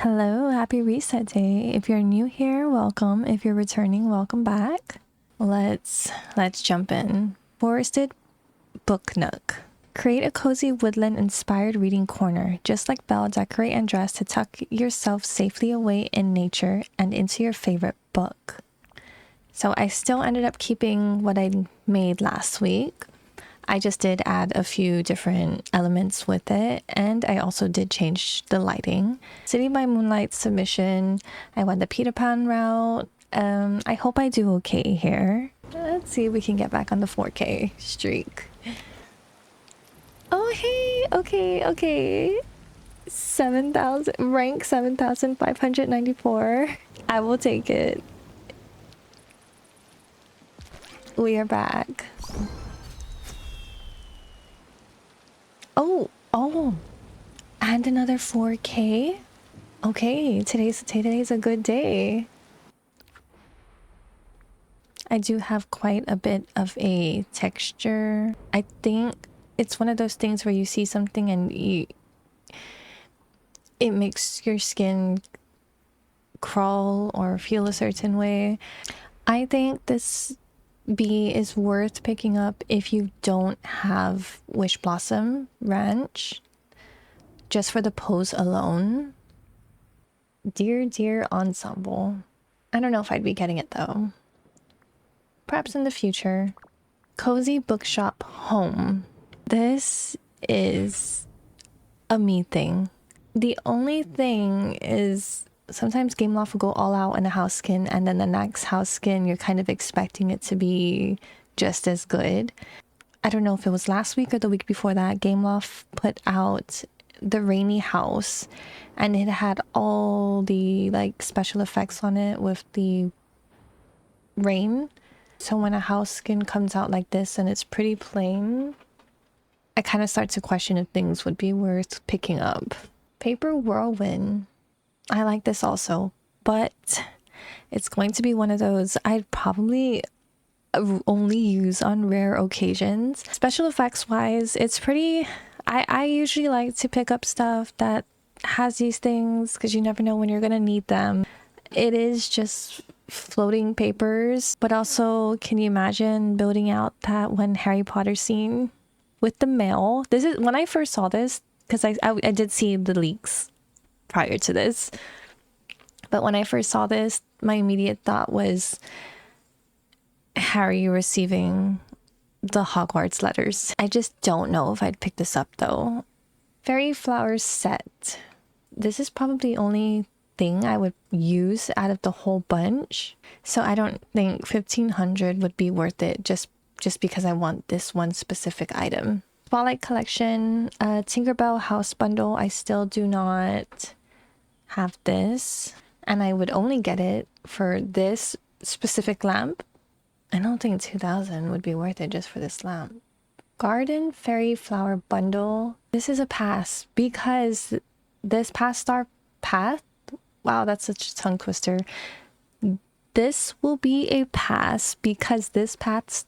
Hello, happy reset day. If you're new here, welcome. If you're returning, welcome back. Let's jump in. Forested book nook. Create a cozy woodland inspired reading corner. Just like Belle, decorate and dress to tuck yourself safely away in nature and into your favorite book. So I still ended up keeping what I made last week. I just did add a few different elements with it, and I also did change the lighting. City by Moonlight submission, I went the Peter Pan route. I hope I do okay here. Let's see if we can get back on the 4K streak. Oh, hey, okay. 7,000, rank 7,594. I will take it. We are back. Oh, and another 4K? Okay, today's a good day. I do have quite a bit of a texture. I think it's one of those things where you see something and it makes your skin crawl or feel a certain way. I think this bee is worth picking up if you don't have Wish Blossom Ranch, just for the pose alone. Dear ensemble. I don't know if I'd be getting it though. Perhaps in the future. Cozy bookshop home. This is a me thing. The only thing is sometimes Gameloft will go all out in a house skin, and then the next house skin you're kind of expecting it to be just as good. I don't know if it was last week or the week before that, Gameloft put out the rainy house, and it had all the like special effects on it with the rain. So when a house skin comes out like this and it's pretty plain, I kind of start to question if things would be worth picking up. Paper Whirlwind. I like this also, but it's going to be one of those I'd probably only use on rare occasions. Special effects wise, it's pretty... I usually like to pick up stuff that has these things because you never know when you're gonna need them. It is just floating papers, but also can you imagine building out that one Harry Potter scene with the mail? This is when I first saw this, because I did see the leaks prior to this, but when I first saw this, my immediate thought was Harry receiving the Hogwarts letters. I just don't know if I'd pick this up though. Fairy Flowers set. This is probably the only thing I would use out of the whole bunch, so I don't think 1,500 would be worth it just because I want this one specific item. Spotlight Collection, Tinkerbell House Bundle. I still do not have this, and I would only get it for this specific lamp. I don't think 2,000 would be worth it just for this lamp. Garden Fairy Flower Bundle. This is a pass because this past star path. Wow, that's such a tongue twister. This will be a pass because this past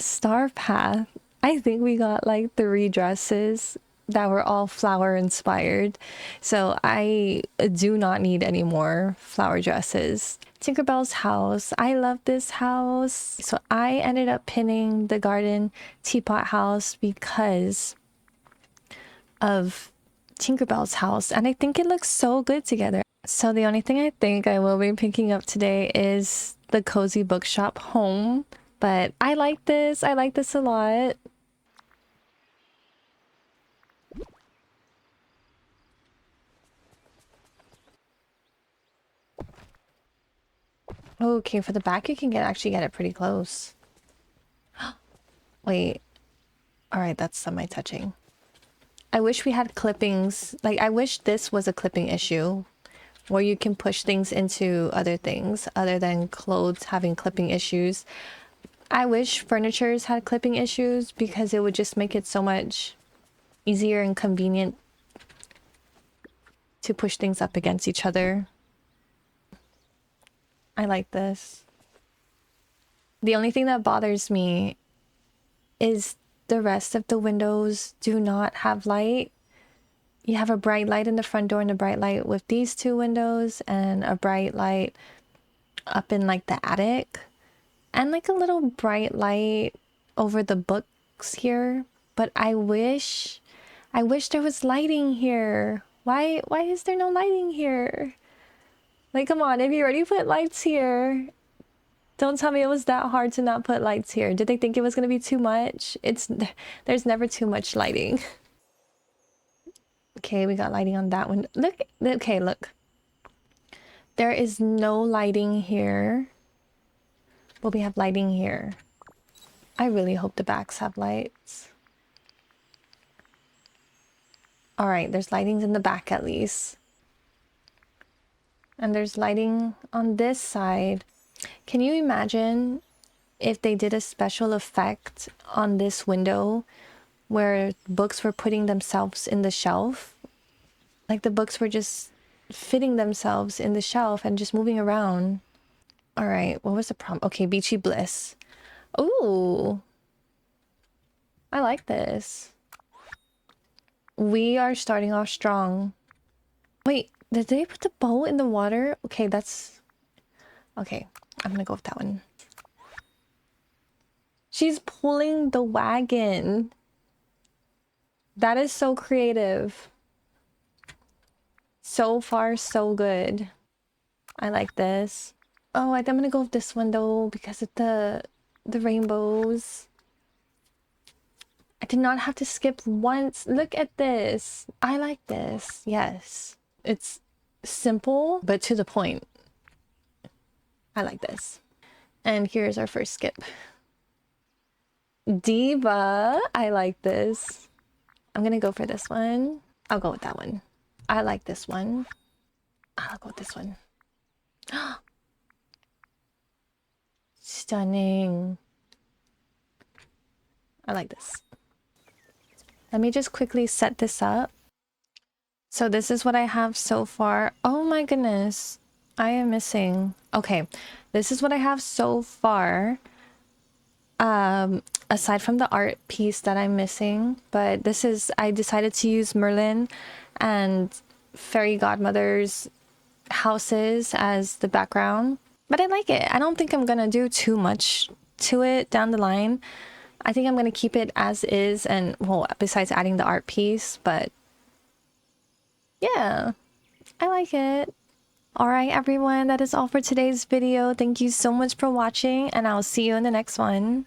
star path, I think we got like 3 dresses that were all flower inspired. So I do not need any more flower dresses. Tinkerbell's house. I love this house. So I ended up pinning the garden teapot house because of Tinkerbell's house, and I think it looks so good together. So the only thing I think I will be picking up today is the cozy bookshop home, but I like this a lot. Okay, for the back you can actually get it pretty close. Wait, all right, that's semi-touching. I wish we had clippings. Like, I wish this was a clipping issue where you can push things into other things other than clothes having clipping issues. I wish furnitures had clipping issues because it would just make it so much easier and convenient to push things up against each other. I like this. The only thing that bothers me is the rest of the windows do not have light. You have a bright light in the front door and a bright light with these two windows and a bright light up in like the attic and like a little bright light over the books here. But I wish there was lighting here. Why is there no lighting here? Like, come on, if you already put lights here, don't tell me it was that hard to not put lights here. Did they think it was gonna be too much? There's never too much lighting. Okay, we got lighting on that one. Look, okay, look. There is no lighting here, but we have lighting here. I really hope the backs have lights. All right, there's lightings in the back at least. And there's lighting on this side. Can you imagine if they did a special effect on this window where books were putting themselves in the shelf? Like the books were just fitting themselves in the shelf and just moving around. All right, what was the problem? Okay, Beachy Bliss. Ooh, I like this. We are starting off strong. Wait, did they put the boat in the water? Okay, that's... Okay, I'm gonna go with that one. She's pulling the wagon. That is so creative. So far, so good. I like this. Oh, I'm gonna go with this one though because of the rainbows. I did not have to skip once. Look at this. I like this. Yes. It's simple, but to the point. I like this. And here's our first skip. Diva. I like this. I'm gonna go for this one. I'll go with that one. I like this one. I'll go with this one. Stunning. I like this. Let me just quickly set this up. So this is what I have so far. Oh my goodness. I am missing. Okay. This is what I have so far. Aside from the art piece that I'm missing. But this is... I decided to use Merlin and Fairy Godmother's houses as the background. But I like it. I don't think I'm gonna do too much to it down the line. I think I'm gonna keep it as is, and well, besides adding the art piece, but yeah, I like it. All right, everyone, that is all for today's video. Thank you so much for watching, and I'll see you in the next one.